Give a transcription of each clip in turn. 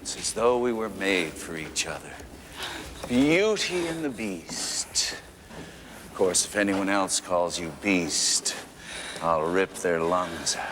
It's as though we were made for each other. Beauty and the Beast. Of course, if anyone else calls you Beast, I'll rip their lungs out.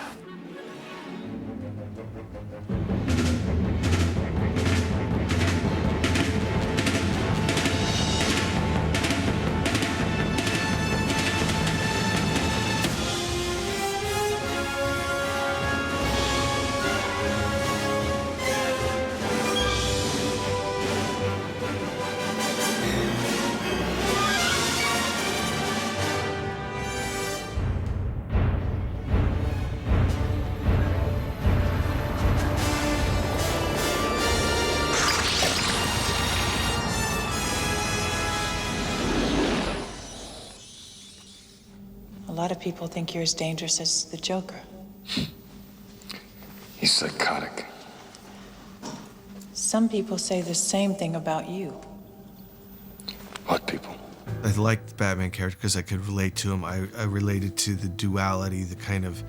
A lot of people think you're as dangerous as the Joker. He's psychotic. Some people say the same thing about you. What people? I liked the Batman character because I could relate to him. I related to the duality, the kind of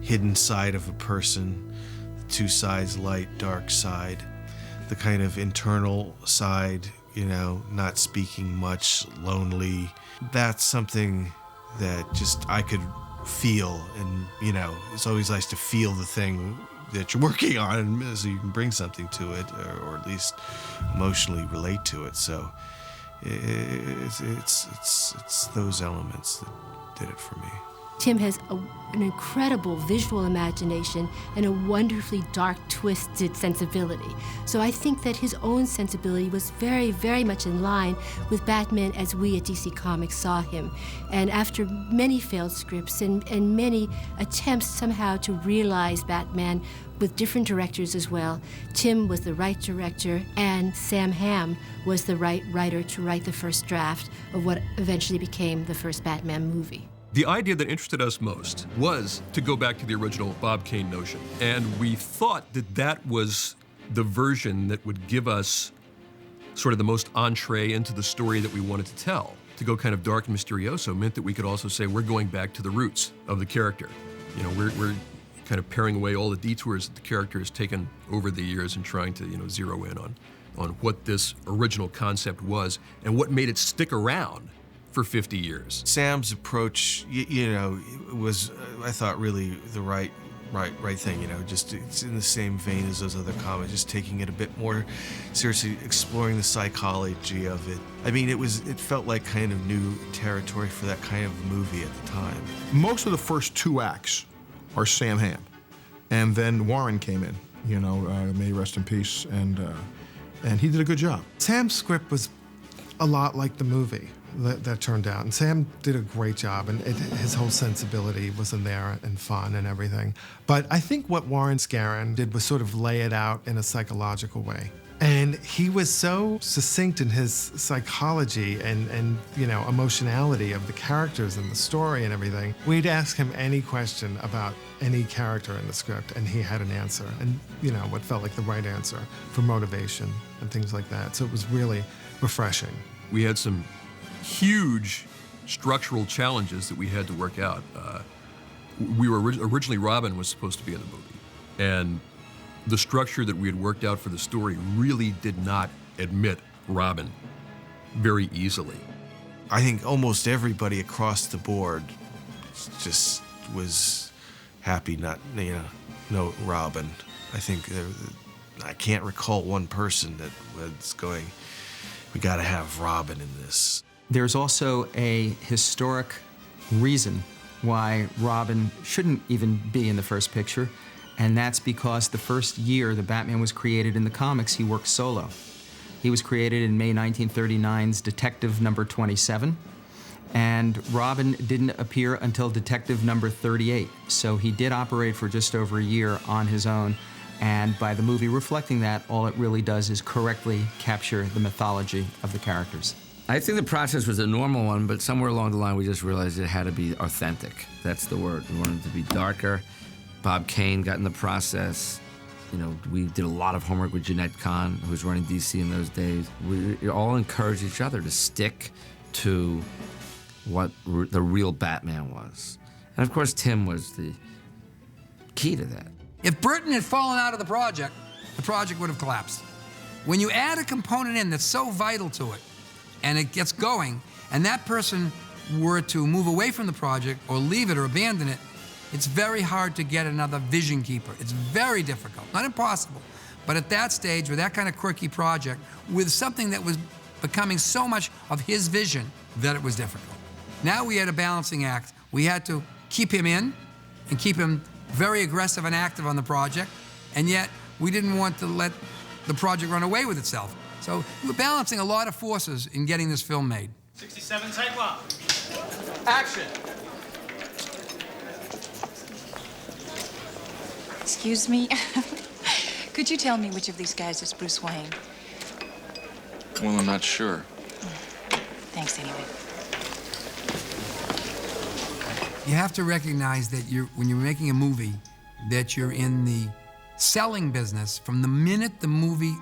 hidden side of a person, the two sides, light, dark side, the kind of internal side, you know, not speaking much, lonely. That's something that just I could feel, and you know, it's always nice to feel the thing that you're working on, and so you can bring something to it, or at least emotionally relate to it. So it's those elements that did it for me. Tim has an incredible visual imagination and a wonderfully dark, twisted sensibility. So I think that his own sensibility was very, very much in line with Batman as we at DC Comics saw him. And after many failed scripts and many attempts somehow to realize Batman with different directors as well, Tim was the right director and Sam Hamm was the right writer to write the first draft of what eventually became the first Batman movie. The idea that interested us most was to go back to the original Bob Kane notion. And we thought that that was the version that would give us sort of the most entree into the story that we wanted to tell. To go kind of dark and mysterioso meant that we could also say we're going back to the roots of the character. You know, we're kind of paring away all the detours that the character has taken over the years and trying to, you know, zero in on what this original concept was and what made it stick around for 50 years. Sam's approach, you know, was, I thought, really the right thing, you know, just it's in the same vein as those other comics, just taking it a bit more seriously, exploring the psychology of it. I mean, it felt like kind of new territory for that kind of movie at the time. Most of the first two acts are Sam Hamm, and then Warren came in, you know, may he rest in peace, and he did a good job. Sam's script was a lot like the movie that turned out, and Sam did a great job, and his whole sensibility was in there and fun and everything. But I think what Warren Scarron did was sort of lay it out in a psychological way. And he was so succinct in his psychology and you know, emotionality of the characters and the story and everything. We'd ask him any question about any character in the script, and he had an answer, and you know, what felt like the right answer for motivation and things like that. So it was really refreshing. We had some huge structural challenges that we had to work out. We were originally Robin was supposed to be in the movie, and the structure that we had worked out for the story really did not admit Robin very easily. I think almost everybody across the board just was happy not, you know, no Robin. I think I can't recall one person that was going, we gotta have Robin in this. There's also a historic reason why Robin shouldn't even be in the first picture, and that's because the first year the Batman was created in the comics, he worked solo. He was created in May 1939's Detective number 27, and Robin didn't appear until Detective number 38, so he did operate for just over a year on his own, and by the movie reflecting that, all it really does is correctly capture the mythology of the characters. I think the process was a normal one, but somewhere along the line we just realized it had to be authentic. That's the word. We wanted it to be darker. Bob Kane got in the process. You know, we did a lot of homework with Jeanette Kahn, who was running DC in those days. We all encouraged each other to stick to what the real Batman was. And of course, Tim was the key to that. If Burton had fallen out of the project, the project would have collapsed. When you add a component in that's so vital to it, and it gets going, and that person were to move away from the project or leave it or abandon it, it's very hard to get another vision keeper. It's very difficult, not impossible. But at that stage, with that kind of quirky project, with something that was becoming so much of his vision, that it was difficult. Now we had a balancing act. We had to keep him in and keep him very aggressive and active on the project, and yet we didn't want to let the project run away with itself. So we're balancing a lot of forces in getting this film made. 67, take one. Action. Excuse me. Could you tell me which of these guys is Bruce Wayne? Well, I'm not sure. Thanks anyway. You have to recognize that when you're making a movie, that you're in the selling business from the minute the movie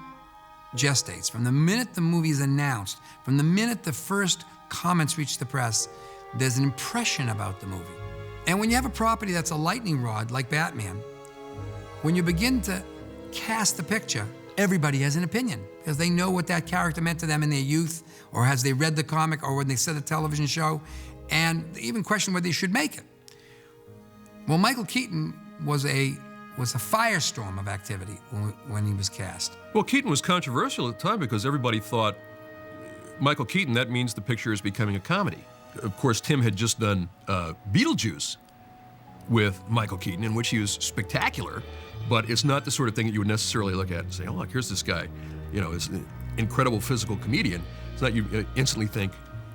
gestates, from the minute the movie is announced, from the minute the first comments reach the press, there's an impression about the movie. And when you have a property that's a lightning rod, like Batman, when you begin to cast the picture, everybody has an opinion because they know what that character meant to them in their youth, or as they read the comic, or when they saw the television show, and they even question whether they should make it. Well, Michael Keaton was a firestorm of activity when he was cast. Well, Keaton was controversial at the time because everybody thought, Michael Keaton, that means the picture is becoming a comedy. Of course, Tim had just done Beetlejuice with Michael Keaton, in which he was spectacular, but it's not the sort of thing that you would necessarily look at and say, oh, look, here's this guy, you know, is an incredible physical comedian. It's not you instantly think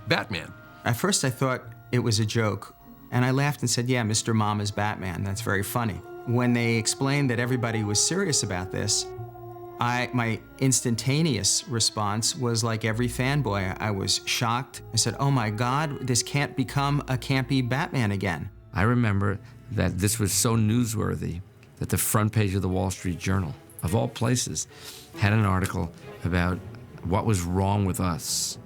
Batman. At first I thought it was a joke, and I laughed and said, yeah, Mr. Mama's Batman, that's very funny. When they explained that everybody was serious about this, my instantaneous response was like every fanboy. I was shocked. I said, oh my God, this can't become a campy Batman again. I remember that this was so newsworthy that the front page of the Wall Street Journal, of all places, had an article about what was wrong with us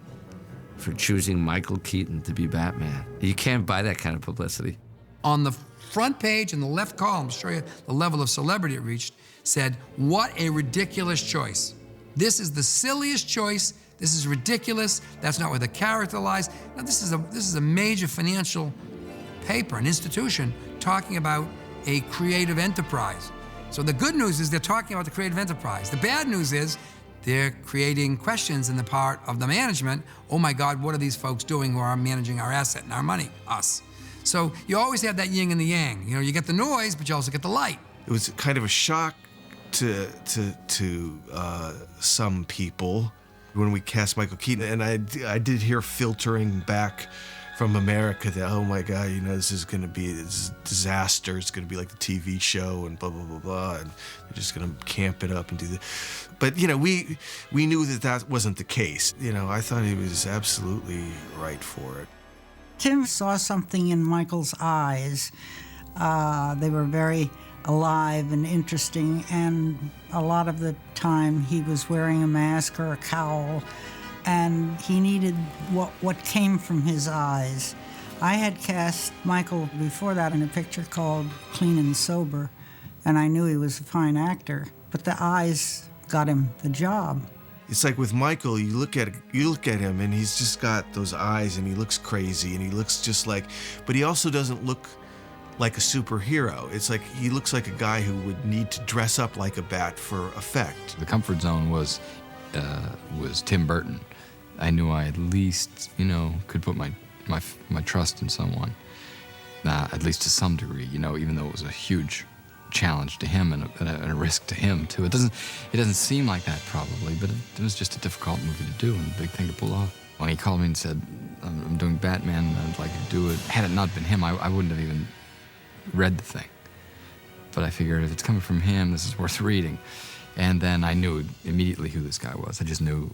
for choosing Michael Keaton to be Batman. You can't buy that kind of publicity. On the front page in the left column, to show you the level of celebrity it reached, said, what a ridiculous choice. This is the silliest choice. This is ridiculous. That's not where the character lies. Now, this is a major financial paper, an institution, talking about a creative enterprise. So the good news is they're talking about the creative enterprise. The bad news is they're creating questions in the part of the management. Oh my God, what are these folks doing who are managing our asset and our money? Us. So you always have that yin and the yang. You know, you get the noise, but you also get the light. It was kind of a shock to some people when we cast Michael Keaton, and I did hear filtering back from America that, oh my God, you know, this is going to be this disaster. It's going to be like the TV show and blah, blah, blah, blah, and they're just going to camp it up and do that. But, you know, we knew that that wasn't the case. You know, I thought he was absolutely right for it. Tim saw something in Michael's eyes. They were very alive and interesting, and a lot of the time he was wearing a mask or a cowl, and he needed what came from his eyes. I had cast Michael before that in a picture called Clean and Sober, and I knew he was a fine actor, but the eyes got him the job. It's like with Michael, you look at him and he's just got those eyes and he looks crazy and he looks just like, but he also doesn't look like a superhero. It's like he looks like a guy who would need to dress up like a bat for effect. The comfort zone was Tim Burton. I knew I at least, you know, could put my trust in someone, at least to some degree, you know, even though it was a huge challenge to him and a risk to him too. It doesn't seem like that probably, but it was just a difficult movie to do and a big thing to pull off. When he called me and said, I'm doing Batman and I'd like to do it, had it not been him, I wouldn't have even read the thing. But I figured if it's coming from him, this is worth reading. And then I knew immediately who this guy was. I just knew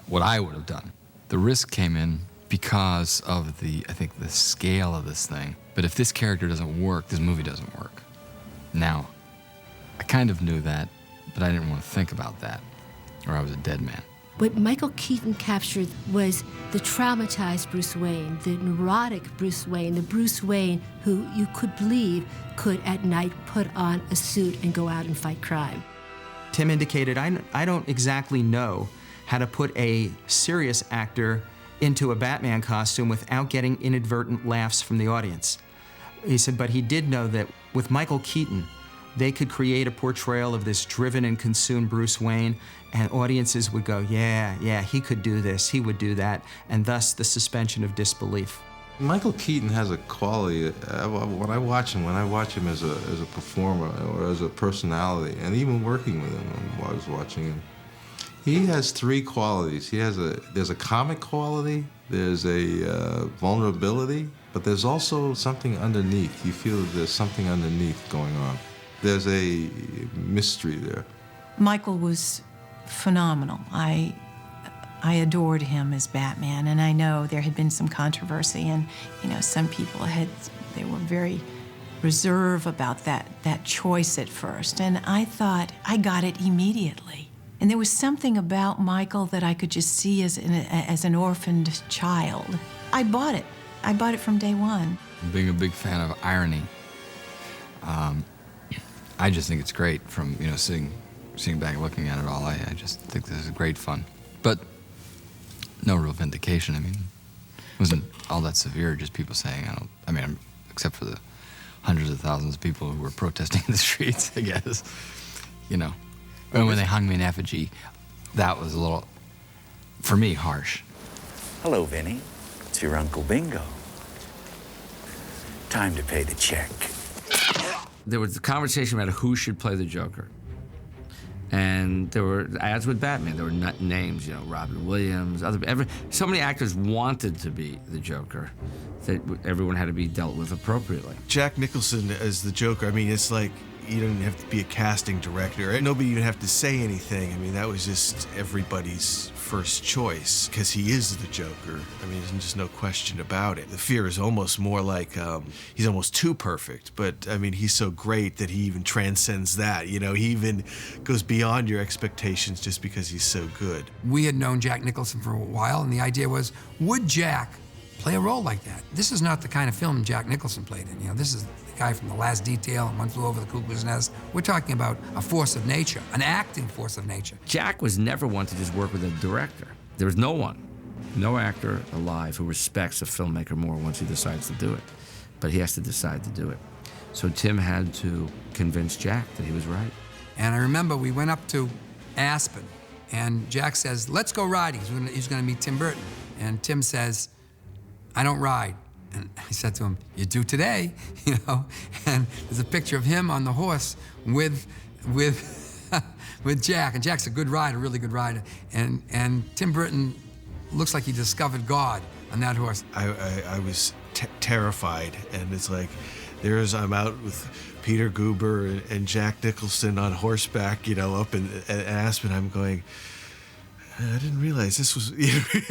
what I would have done. The risk came in because of I think the scale of this thing. But if this character doesn't work, this movie doesn't work. Now, I kind of knew that, but I didn't want to think about that, or I was a dead man. What Michael Keaton captured was the traumatized Bruce Wayne, the neurotic Bruce Wayne, the Bruce Wayne who you could believe could at night put on a suit and go out and fight crime. Tim indicated, I don't exactly know how to put a serious actor into a Batman costume without getting inadvertent laughs from the audience. He said, but he did know that with Michael Keaton, they could create a portrayal of this driven and consumed Bruce Wayne, and audiences would go, yeah, he could do this, he would do that, and thus the suspension of disbelief. Michael Keaton has a quality, when I watch him as a performer or as a personality, and even working with him while I was watching him, he has three qualities. There's a comic quality, there's a vulnerability, but there's also something underneath. You feel that there's something underneath going on. There's a mystery there. Michael was phenomenal. I adored him as Batman, and I know there had been some controversy, and some people they were very reserved about that choice at first, and I thought I got it immediately. And there was something about Michael that I could just see as an orphaned child. I bought it. I bought it from day one. Being a big fan of irony, I just think it's great from, sitting back and looking at it all. I just think this is great fun. But no real vindication. I mean, it wasn't all that severe, just people saying, except for the hundreds of thousands of people who were protesting in the streets, I guess. And when they hung me in effigy, that was a little, for me, harsh. Hello, Vinny. It's your Uncle Bingo. Time to pay the check. There was a conversation about who should play the Joker. And there were ads with Batman. There were names, Robin Williams, so many actors wanted to be the Joker that everyone had to be dealt with appropriately. Jack Nicholson as the Joker, it's like you didn't have to be a casting director. Nobody even have to say anything. That was just everybody's first choice, because he is the Joker. There's just no question about it. The fear is almost more like he's almost too perfect, but he's so great that he even transcends that. He even goes beyond your expectations just because he's so good. We had known Jack Nicholson for a while, and the idea was, would Jack play a role like that? This is not the kind of film Jack Nicholson played in. This is the guy from The Last Detail and One Flew Over the Cuckoo's Nest. We're talking about a force of nature, an acting force of nature. Jack was never one to just work with a director. There was no actor alive who respects a filmmaker more once he decides to do it. But he has to decide to do it. So Tim had to convince Jack that he was right. And I remember we went up to Aspen, and Jack says, let's go riding. He's going to meet Tim Burton. And Tim says, I don't ride. And I said to him, you do today, And there's a picture of him on the horse with Jack. And Jack's a good rider, really good rider. And Tim Burton looks like he discovered God on that horse. I was terrified, and it's like, I'm out with Peter Guber and Jack Nicholson on horseback, up in Aspen. I'm going, I didn't realize this was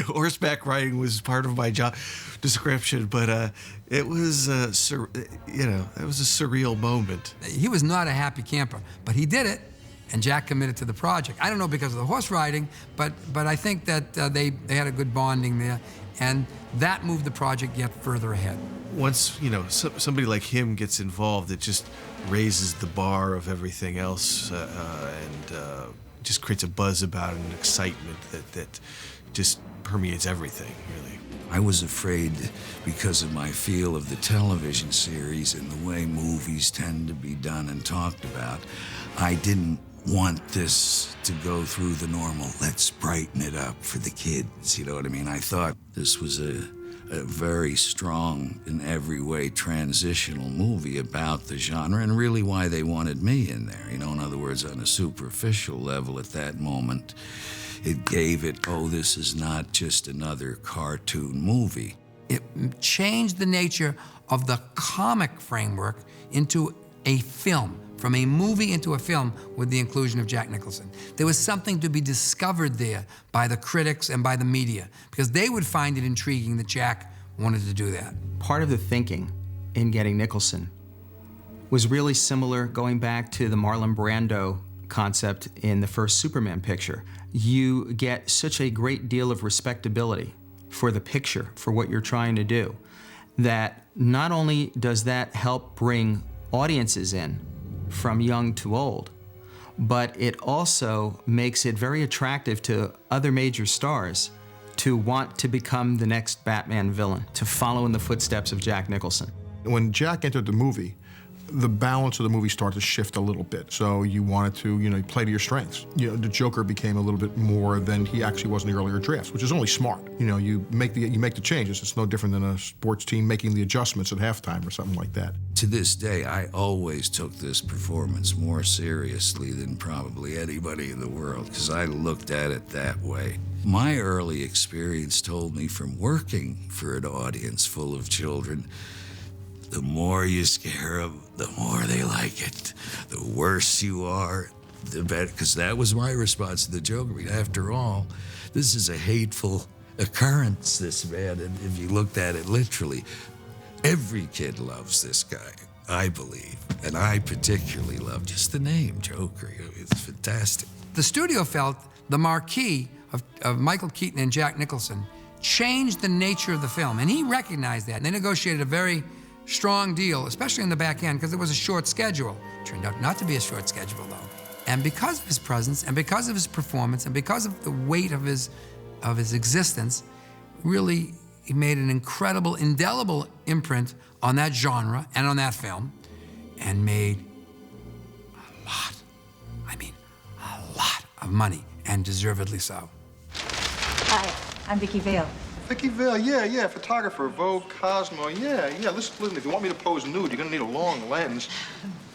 horseback riding was part of my job description, but it was it was a surreal moment. He was not a happy camper, but he did it, and Jack committed to the project. I don't know because of the horse riding, but I think that they had a good bonding there, and that moved the project yet further ahead. Once somebody like him gets involved, it just raises the bar of everything else, and just creates a buzz about it, an excitement that just permeates everything, really. I was afraid, because of my feel of the television series and the way movies tend to be done and talked about, I didn't want this to go through the normal, let's brighten it up for the kids, you know what I mean? I thought this was a very strong, in every way, transitional movie about the genre, and really why they wanted me in there. In other words, on a superficial level at that moment, it gave it, this is not just another cartoon movie. It changed the nature of the comic framework into a film, from a movie into a film with the inclusion of Jack Nicholson. There was something to be discovered there by the critics and by the media, because they would find it intriguing that Jack wanted to do that. Part of the thinking in getting Nicholson was really similar going back to the Marlon Brando concept in the first Superman picture. You get such a great deal of respectability for the picture, for what you're trying to do, that not only does that help bring audiences in from young to old, but it also makes it very attractive to other major stars to want to become the next Batman villain, to follow in the footsteps of Jack Nicholson. When Jack entered the movie, the balance of the movie started to shift a little bit. So you wanted to, play to your strengths. The Joker became a little bit more than he actually was in the earlier drafts, which is only smart. You make the changes. It's no different than a sports team making the adjustments at halftime or something like that. To this day, I always took this performance more seriously than probably anybody in the world, because I looked at it that way. My early experience told me from working for an audience full of children, the more you scare them, the more they like it. The worse you are, the better, because that was my response to the Joker. I mean, after all, this is a hateful occurrence, this man, and if you looked at it literally, every kid loves this guy, I believe, and I particularly love just the name, Joker. It's fantastic. The studio felt the marquee of Michael Keaton and Jack Nicholson changed the nature of the film, and he recognized that, and they negotiated a very strong deal, especially in the back end, because it was a short schedule. Turned out not to be a short schedule, though. And because of his presence, and because of his performance, and because of the weight of his existence, really, he made an incredible, indelible imprint on that genre and on that film, and made a lot of money, and deservedly so. Hi, I'm Vicki Vale. Vicki Vale, yeah, photographer, Vogue, Cosmo, yeah. Listen, if you want me to pose nude, you're gonna need a long lens.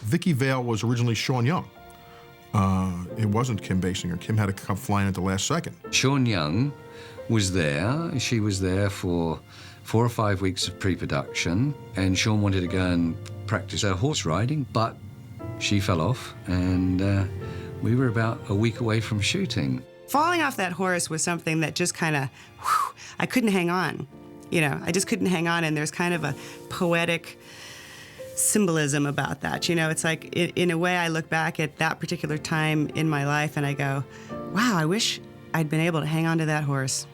Vicki Vale was originally Sean Young. It wasn't Kim Basinger. Kim had to come flying at the last second. Sean Young was there. She was there for 4 or 5 weeks of pre-production, and Sean wanted to go and practice her horse riding, but she fell off, and we were about a week away from shooting. Falling off that horse was something that just kind of, I couldn't hang on. I just couldn't hang on, and there's kind of a poetic symbolism about that. It's like, in a way, I look back at that particular time in my life and I go, wow, I wish I'd been able to hang on to that horse.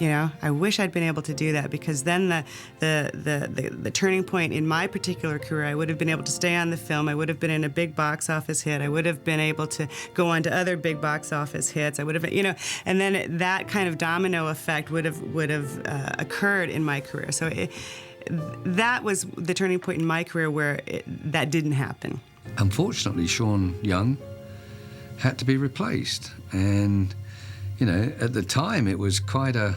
I wish I'd been able to do that, because then the turning point in my particular career, I would have been able to stay on the film. I would have been in a big box office hit. I would have been able to go on to other big box office hits. I would have, and then that kind of domino effect would have occurred in my career. So that was the turning point in my career where that didn't happen. Unfortunately, Sean Young had to be replaced, and at the time, it was quite a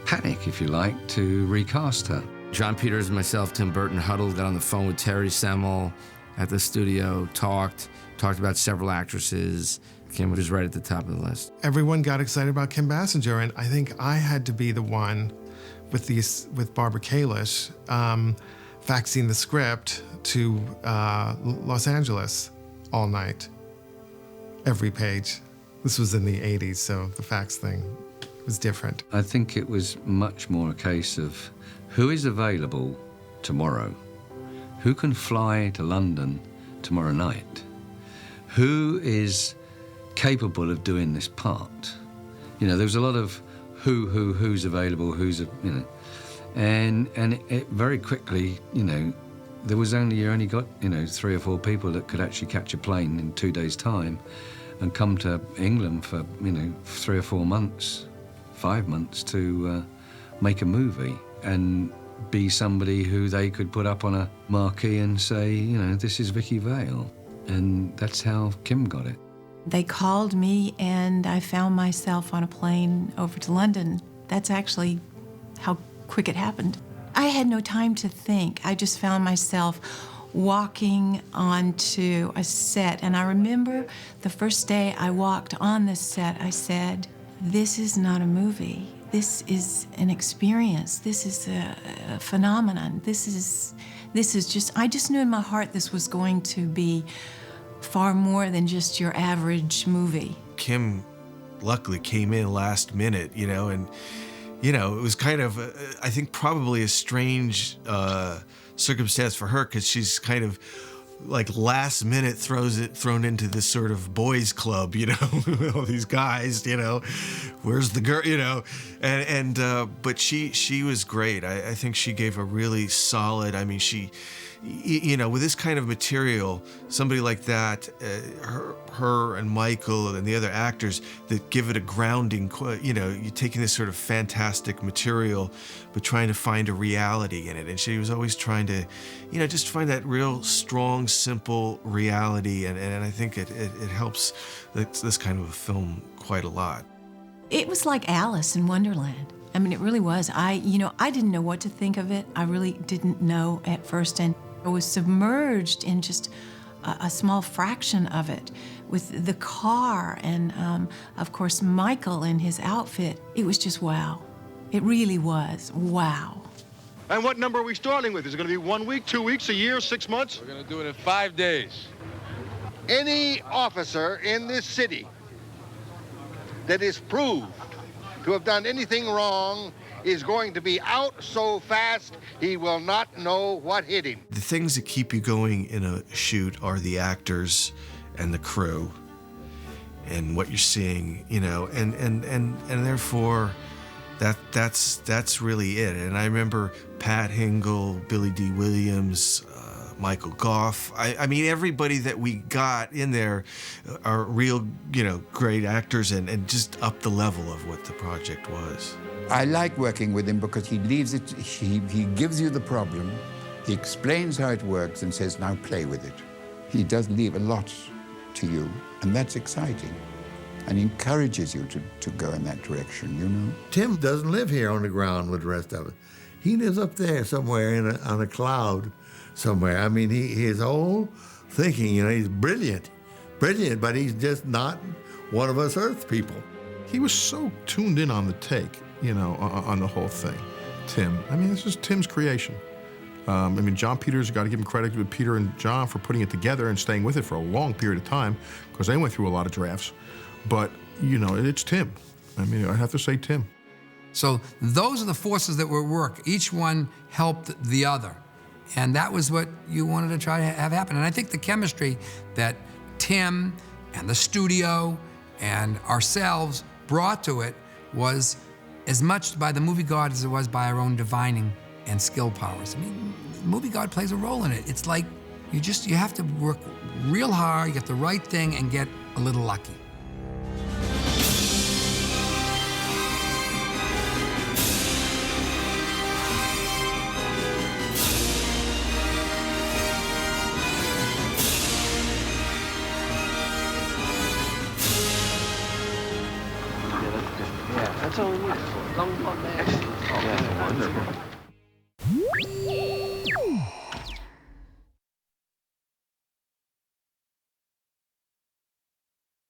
panic, if you like, to recast her. John Peters and myself, Tim Burton, huddled, got on the phone with Terry Semel at the studio, talked about several actresses. Kim was right at the top of the list. Everyone got excited about Kim Basinger, and I think I had to be the one with Barbara Kalish faxing the script to Los Angeles all night, every page. This was in the 80s, so the fax thing was different. I think it was much more a case of who is available tomorrow, who can fly to London tomorrow night, who is capable of doing this part. There was a lot of who's available, and it very quickly, there was you only got 3 or 4 people that could actually catch a plane in 2 days' time and come to England for 3 or 4 months, 5 months to make a movie and be somebody who they could put up on a marquee and say, this is Vicki Vale. And that's how Kim got it. They called me and I found myself on a plane over to London. That's actually how quick it happened. I had no time to think. I just found myself walking onto a set, and I remember the first day I walked on this set, I said, this is not a movie. This is an experience. This is a phenomenon. This is just, I just knew in my heart this was going to be far more than just your average movie. Kim luckily came in last minute, and it was kind of, I think probably a strange circumstance for her, because she's kind of like last minute thrown into this sort of boys club, all these guys, where's the girl, but she was great. I think she gave a really solid, she you know, with this kind of material, somebody like that, her and Michael and the other actors that give it a grounding, you know, you're taking this sort of fantastic material, but trying to find a reality in it. And she was always trying to, you know, just find that real strong, simple reality. And I think it helps this kind of a film quite a lot. It was like Alice in Wonderland. I mean, it really was. I didn't know what to think of it. I really didn't know at first, and I was submerged in just a small fraction of it with the car and, of course, Michael and his outfit. It was just wow. It really was wow. And what number are we starting with? Is it going to be 1 week, 2 weeks, a year, 6 months? We're going to do it in 5 days. Any officer in this city that is proved to have done anything wrong is going to be out so fast he will not know what hit him. The things that keep you going in a shoot are the actors and the crew and what you're seeing, you know, and therefore that's really it. And I remember Pat Hingle, Billy D. Williams, Michael Goff. I mean, everybody that we got in there are real, you know, great actors and just up the level of what the project was. I like working with him because he leaves it, he gives you the problem, he explains how it works and says, now play with it. He does leave a lot to you, and that's exciting, and encourages you to go in that direction, you know? Tim doesn't live here on the ground with the rest of it. He lives up there somewhere on a cloud somewhere. I mean, his whole thinking, you know, he's brilliant, but he's just not one of us Earth people. He was so tuned in on the take, you know, on the whole thing. Tim, I mean, this is Tim's creation. I mean, John Peters, got to give him credit with Peter and John for putting it together and staying with it for a long period of time, because they went through a lot of drafts. But, you know, it's Tim. I mean, I have to say Tim. So those are the forces that were at work. Each one helped the other. And that was what you wanted to try to have happen. And I think the chemistry that Tim and the studio and ourselves brought to it was as much by the movie god as it was by our own divining and skill powers. I mean, the movie god plays a role in it. It's like you have to work real hard, get the right thing, and get a little lucky. That's all we need. Long, long,